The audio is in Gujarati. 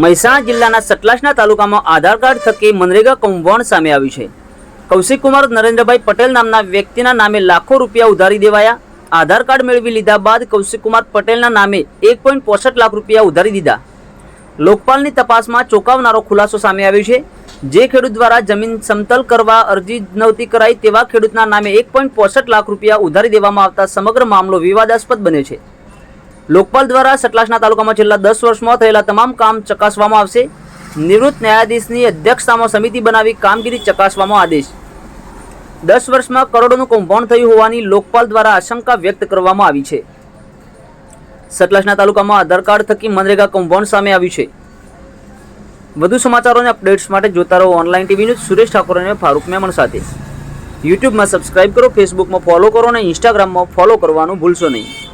મહેસાણા જિલ્લાના સતલાસના તાલુકામાં આધાર કાર્ડ થકી મનરેગા કૌભાંડ સામે આવ્યું છે। કૌશિકકુમાર નરેન્દ્રભાઈ પટેલ નામના વ્યક્તિના નામે લાખો રૂપિયા ઉધારી દેવાયા। આધાર કાર્ડ મેળવી લીધા બાદ કૌશિકકુમાર પટેલના નામે 1.65 લાખ રૂપિયા ઉધારી દીધા। લોકપાલની તપાસમાં ચોંકાવનારો ખુલાસો સામે આવ્યો છે। જે ખેડૂત દ્વારા જમીન સમતલ કરવા અરજી નહોતી કરાઈ તેવા ખેડૂતના નામે 1.65 લાખ રૂપિયા ઉધારી દેવામાં આવતા સમગ્ર મામલો વિવાદાસ્પદ બન્યો છે। લોકપાલ દ્વારા સતલાસના તાલુકામાં છેલ્લા 10 વર્ષમાં થયેલા તમામ કામ ચકાસવામાં આવશે। નિવૃત્ત ન્યાયાધીશની અધ્યક્ષતામાં સમિતિ બનાવી કામગીરી ચકાસવામાં આદેશ। 10 વર્ષમાં કરોડોનું કૌભાંડ થયું હોવાની લોકપાલ દ્વારા આશંકા વ્યક્ત કરવામાં આવી છે। સતલાસના તાલુકામાં આધાર કાર્ડ થકી મનરેગા કૌભાંડ સામે આવ્યું છે। વધુ સમાચારો અને અપડેટ્સ માટે જોતા રહો online TV news. Suresh Thakor અને ફારૂક મેમણ સાથે। યુટ્યુબમાં સબસ્ક્રાઇબ કરો, ફેસબુકમાં ફોલો કરો અને ઇન્સ્ટાગ્રામમાં ફોલો કરવાનું ભૂલશો નહીં।